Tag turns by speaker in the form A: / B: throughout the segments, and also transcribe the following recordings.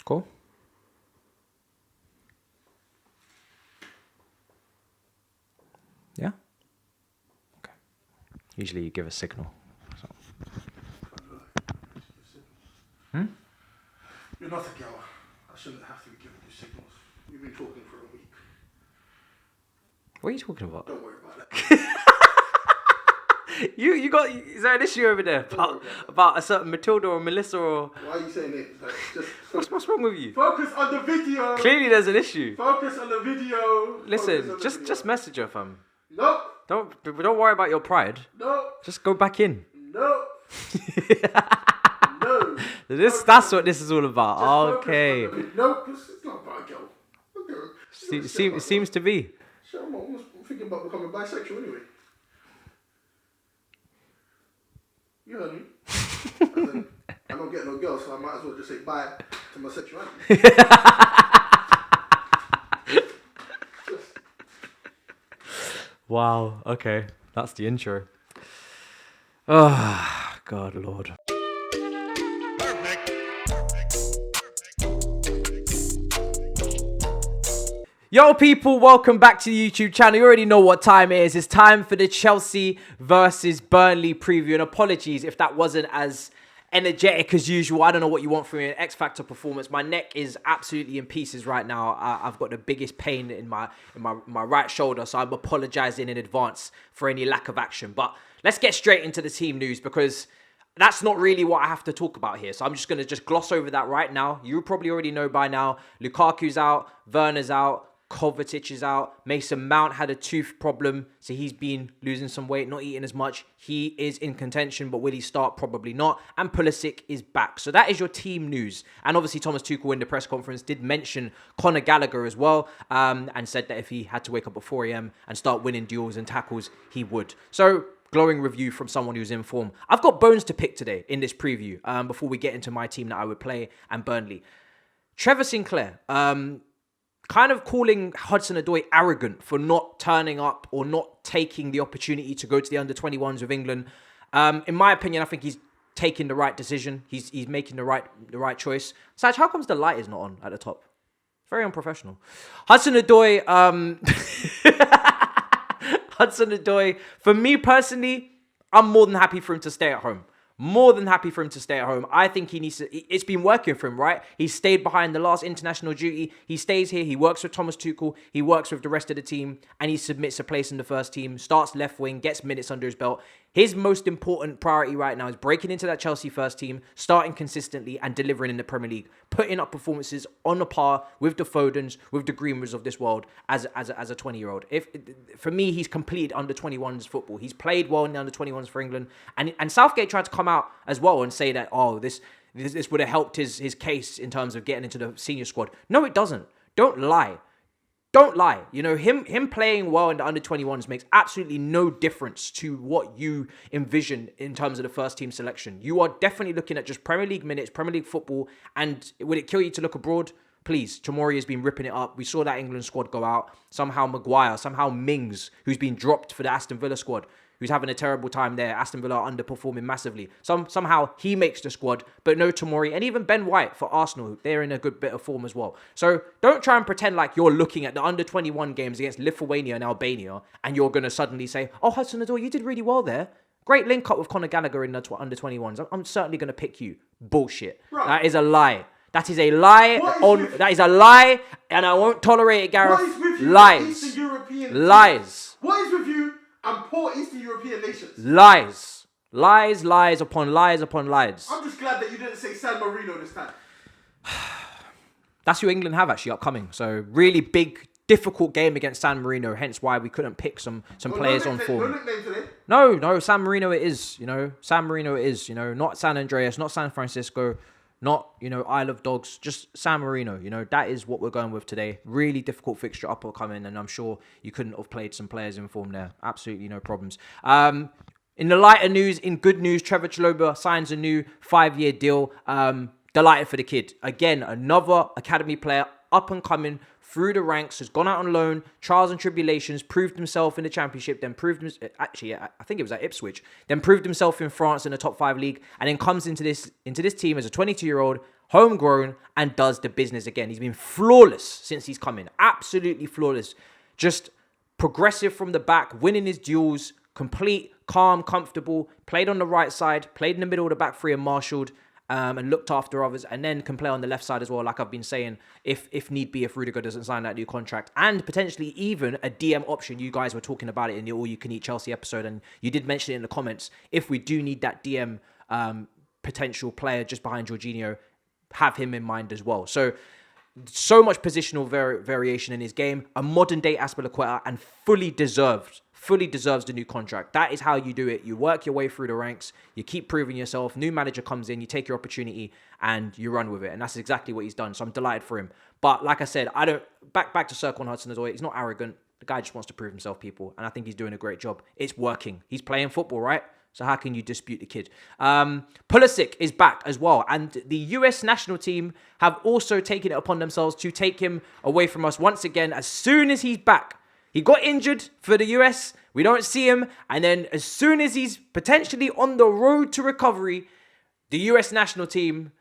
A: Cool. Yeah? Okay. Usually you give a signal. So.
B: You're not a girl. I shouldn't have to be giving you signals. You've been talking for a week.
A: What are you talking about?
B: Don't worry about it.
A: You got, is there an issue over there about a certain Matilda or Melissa or...
B: Why are you saying names? Like,
A: What's wrong with you?
B: Focus on the video.
A: Clearly there's an issue.
B: Focus on the video.
A: Listen, just message her, fam.
B: Nope.
A: Don't worry about your pride.
B: Nope.
A: Just go back in.
B: Nope. No.
A: That's what this is all about. Okay.
B: Nope. It's not about a girl.
A: It seems to be.
B: Sure, I'm thinking about becoming bisexual anyway. You heard me. I don't get no girl, so I might as well just say bye to my sexuality.
A: Wow. Okay. That's the intro. Oh, God, Lord. Yo, people, welcome back to the YouTube channel. You already know what time it is. It's time for the Chelsea versus Burnley preview. And apologies if that wasn't as energetic as usual. I don't know what you want from me, an X Factor performance. My neck is absolutely in pieces right now. I've got the biggest pain in my right shoulder, so I'm apologizing in advance for any lack of action. But let's get straight into the team news, because that's not really what I have to talk about here. So I'm just going to gloss over that right now. You probably already know by now. Lukaku's out, Werner's out, Kovacic is out. Mason Mount had a tooth problem, so he's been losing some weight, not eating as much. He is in contention, but will he start? Probably not. And Pulisic is back. So that is your team news. And obviously Thomas Tuchel in the press conference did mention Conor Gallagher as well, and said that if he had to wake up at 4 a.m. and start winning duels and tackles, he would. So glowing review from someone who's in form. I've got bones to pick today in this preview before we get into my team that I would play and Burnley. Trevor Sinclair, kind of calling Hudson Odoi arrogant for not turning up or not taking the opportunity to go to the under-21s with England. In my opinion, I think he's taking the right decision. He's making the right choice. Saj, how comes the light is not on at the top? Very unprofessional. Hudson Odoi, Hudson Odoi, for me personally, I'm more than happy for him to stay at home. More than happy for him to stay at home. I think he needs to... It's been working for him, right? He stayed behind the last international duty. He stays here. He works with Thomas Tuchel. He works with the rest of the team. And he submits a place in the first team. Starts left wing. Gets minutes under his belt. His most important priority right now is breaking into that Chelsea first team, starting consistently and delivering in the Premier League. Putting up performances on a par with the Fodens, with the Greenwoods of this world as a 20-year-old. For me, he's completed under-21s football. He's played well in the under-21s for England. And Southgate tried to come out as well and say that, this would have helped his case in terms of getting into the senior squad. No, it doesn't. Don't lie. Don't lie. You know, him playing well in the under-21s makes absolutely no difference to what you envision in terms of the first team selection. You are definitely looking at just Premier League minutes, Premier League football, and would it kill you to look abroad? Please, Tomori has been ripping it up. We saw that England squad go out. Somehow Maguire, somehow Mings, who's been dropped for the Aston Villa squad, who's having a terrible time there. Aston Villa are underperforming massively. Somehow he makes the squad, but no Tomori. And even Ben White for Arsenal, they're in a good bit of form as well. So don't try and pretend like you're looking at the under-21 games against Lithuania and Albania and you're going to suddenly say, oh, Hudson Odoi, you did really well there. Great link up with Conor Gallagher in the under-21s. I'm certainly going to pick you. Bullshit. Right. That is a lie. That is a lie. That is a lie, and I won't tolerate it, Gareth.
B: What is with you
A: lies.
B: Eastern European
A: lies.
B: What is with you and poor Eastern European nations?
A: Lies. Lies upon lies upon lies.
B: I'm just glad that you didn't say San Marino this time.
A: That's who England have actually upcoming. So really big, difficult game against San Marino. Hence why we couldn't pick some players on form.
B: No nickname today?
A: No, San Marino it is. San Marino it is. Not San Andreas, not San Francisco, not Isle of Dogs. Just San Marino. That is what we're going with today. Really difficult fixture up or coming, and I'm sure you couldn't have played some players in form there. Absolutely no problems. In the lighter news, in good news, Trevor Chalobah signs a new 5-year deal. Delighted for the kid. Again, another academy player, up and coming, through the ranks, has gone out on loan, trials and tribulations, proved himself in the Championship, then I think it was at Ipswich, then proved himself in France in the top 5 league, and then comes into this team as a 22-year-old, homegrown, and does the business again. He's been flawless since he's come in. Absolutely flawless. Just progressive from the back, winning his duels, complete, calm, comfortable, played on the right side, played in the middle of the back three and marshalled, and looked after others, and then can play on the left side as well, like I've been saying, if need be, if Rudiger doesn't sign that new contract, and potentially even a DM option. You guys were talking about it in the All You Can Eat Chelsea episode, and you did mention it in the comments. If we do need that DM potential player just behind Jorginho, have him in mind as well. So much positional variation in his game. A modern day Azpilicueta, and fully deserves the new contract. That is how you do it. You work your way through the ranks. You keep proving yourself. New manager comes in. You take your opportunity and you run with it. And that's exactly what he's done. So I'm delighted for him. But like I said, I don't back to circle on Hudson Odoi. He's not arrogant. The guy just wants to prove himself, people. And I think he's doing a great job. It's working. He's playing football, right? So how can you dispute the kid? Pulisic is back as well. And the US national team have also taken it upon themselves to take him away from us once again as soon as he's back. He got injured for the US. We don't see him. And then as soon as he's potentially on the road to recovery, the US national team,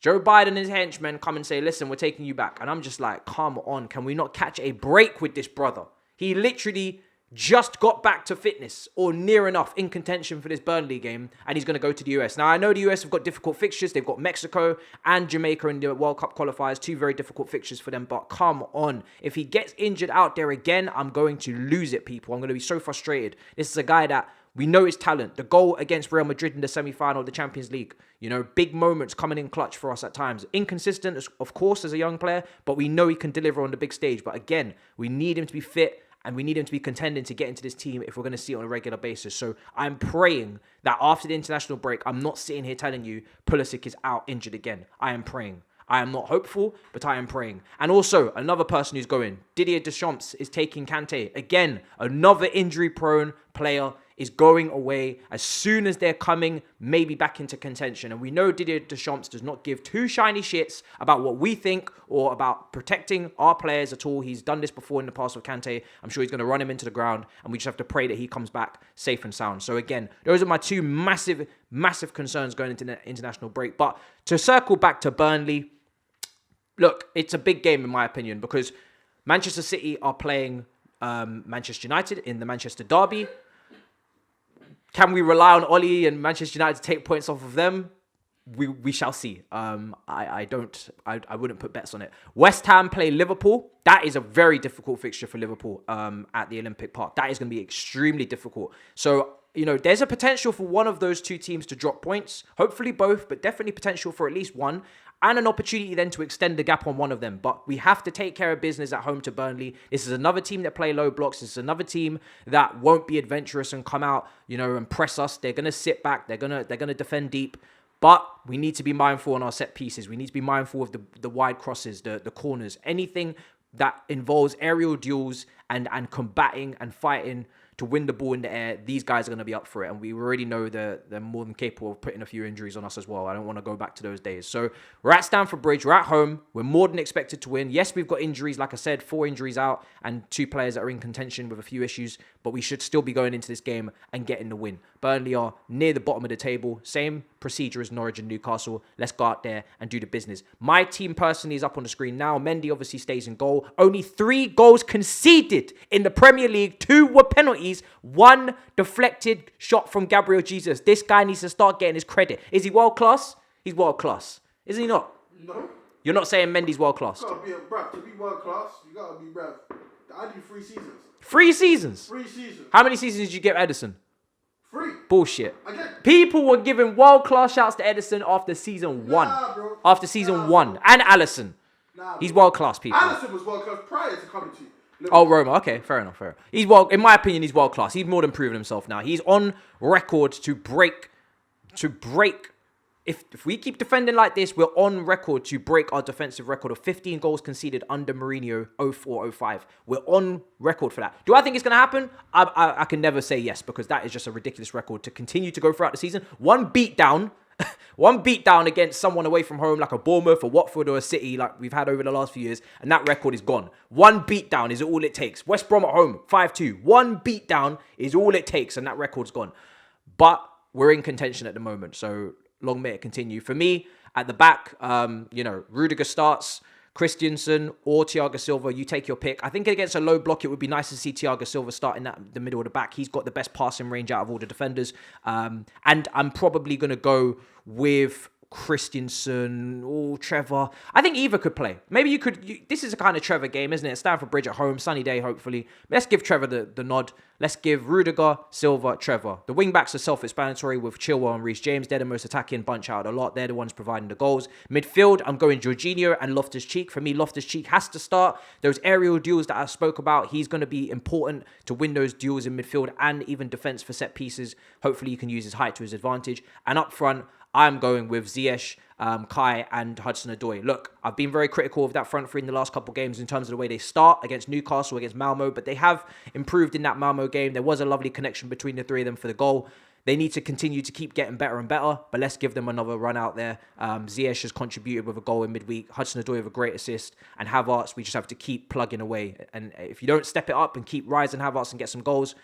A: Joe Biden and his henchmen come and say, listen, we're taking you back. And I'm just like, come on. Can we not catch a break with this brother? He literally just got back to fitness, or near enough, in contention for this Burnley game, and he's going to go to the US. Now, I know the US have got difficult fixtures. They've got Mexico and Jamaica in the World Cup qualifiers, two very difficult fixtures for them, but come on. If he gets injured out there again, I'm going to lose it, people. I'm going to be so frustrated. This is a guy that we know his talent. The goal against Real Madrid in the semi-final of the Champions League. You know, big moments coming in clutch for us at times. Inconsistent, of course, as a young player, but we know he can deliver on the big stage. But again, we need him to be fit, and we need him to be contending to get into this team if we're going to see it on a regular basis. So I'm praying that after the international break, I'm not sitting here telling you Pulisic is out injured again. I am praying. I am not hopeful, but I am praying. And also, another person who's going, Didier Deschamps is taking Kante. Again, another injury-prone player is going away as soon as they're coming maybe back into contention. And we know Didier Deschamps does not give two shiny shits about what we think or about protecting our players at all. He's done this before in the past with Kante. I'm sure he's going to run him into the ground, and we just have to pray that he comes back safe and sound. So again, those are my two massive concerns going into the international break. But to circle back to Burnley, look, it's a big game in my opinion, because Manchester City are playing Manchester United in the Manchester Derby. Can we rely on Ollie and Manchester United to take points off of them? We shall see. I wouldn't put bets on it. West Ham play Liverpool. That is a very difficult fixture for Liverpool at the Olympic Park. That is going to be extremely difficult. So, you know, there's a potential for one of those two teams to drop points. Hopefully both, but definitely potential for at least one. And an opportunity then to extend the gap on one of them. But we have to take care of business at home to Burnley. This is another team that play low blocks. This is another team that won't be adventurous and come out, you know, and press us. They're going to sit back. They're going to defend deep. But we need to be mindful on our set pieces. We need to be mindful of the wide crosses, the corners, anything that involves aerial duels and combating and fighting to win the ball in the air. These guys are going to be up for it. And we already know they're more than capable of putting a few injuries on us as well. I don't want to go back to those days. So we're at Stamford Bridge. We're at home. We're more than expected to win. Yes, we've got injuries. Like I said, 4 injuries out and 2 players that are in contention with a few issues. But we should still be going into this game and getting the win. Burnley are near the bottom of the table. Same procedure as Norwich and Newcastle. Let's go out there and do the business. My team personally is up on the screen now. Mendy obviously stays in goal. Only 3 goals conceded in the Premier League. 2 were penalties. 1 deflected shot from Gabriel Jesus. This guy needs to start getting his credit. Is he world class? He's world class. Isn't he not?
B: No.
A: You're not saying Mendy's world class?
B: You gotta be bruv. To be world class, you gotta be bruv. I do 3 seasons.
A: 3 seasons?
B: 3 seasons.
A: How many seasons did you give Edison?
B: 3.
A: Bullshit.
B: Again.
A: People were giving world-class shouts to Edison after season 1.
B: Bro.
A: After season 1. And Allison. He's world-class, people.
B: Allison was world class prior to coming to you.
A: Oh, Roma. Okay, fair enough. He's in my opinion, he's world-class. He's more than proven himself now. He's on record to break. If we keep defending like this, we're on record to break our defensive record of 15 goals conceded under Mourinho 04-05. We're on record for that. Do I think it's going to happen? I can never say yes, because that is just a ridiculous record to continue to go throughout the season. One beatdown against someone away from home, like a Bournemouth, a Watford, or a City, like we've had over the last few years, and that record is gone. One beatdown is all it takes. West Brom at home, 5-2. One beatdown is all it takes, and that record's gone. But we're in contention at the moment, so long may it continue. For me, At the back, Rudiger starts, Christensen or Thiago Silva, you take your pick. I think against a low block, it would be nice to see Thiago Silva starting at the middle of the back. He's got the best passing range out of all the defenders. And I'm probably going to go with Christensen or Trevor. I think either could play. Maybe you could. This is a kind of Trevor game, isn't it? Stamford Bridge at home, sunny day, hopefully. Let's give Trevor the nod. Let's give Rudiger, Silva, Trevor. The wing backs are self-explanatory with Chilwell and Reece James. They're the most attacking bunch out a lot. They're the ones providing the goals. Midfield, I'm going Jorginho and Loftus-Cheek. For me, Loftus-Cheek has to start. Those aerial duels that I spoke about, he's going to be important to win those duels in midfield and even defense for set pieces. Hopefully, he can use his height to his advantage. And up front, I'm going with Ziyech, Kai, and Hudson Odoi. Look, I've been very critical of that front three in the last couple of games in terms of the way they start against Newcastle, against Malmo, but they have improved in that Malmo game. There was a lovely connection between the three of them for the goal. They need to continue to keep getting better and better, but let's give them another run out there. Ziyech has contributed with a goal in midweek. Hudson Odoi with a great assist. And Havertz, we just have to keep plugging away. And if you don't step it up and keep rising Havertz and get some goals,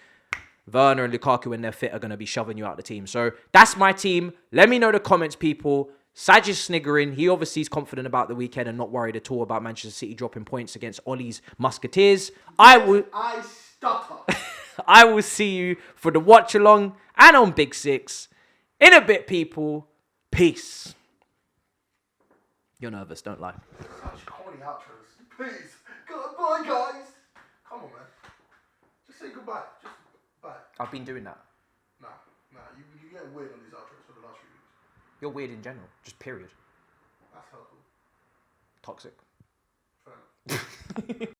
A: Werner and Lukaku, when they're fit, are going to be shoving you out the team. So that's my team. Let me know in the comments, people. Saj is sniggering. He obviously is confident about the weekend and not worried at all about Manchester City dropping points against Ollie's Musketeers.
B: I stutter.
A: I will see you for the watch along and on Big Six. In a bit, people. Peace. You're nervous, don't lie.
B: Such corny outros. Please. Goodbye, guys. Come on, man. Just say goodbye. Just bye.
A: I've been doing that.
B: Nah. You get weird on these outros for the last few weeks.
A: You're weird in general. Just period.
B: That's helpful.
A: Toxic.
B: Fair enough.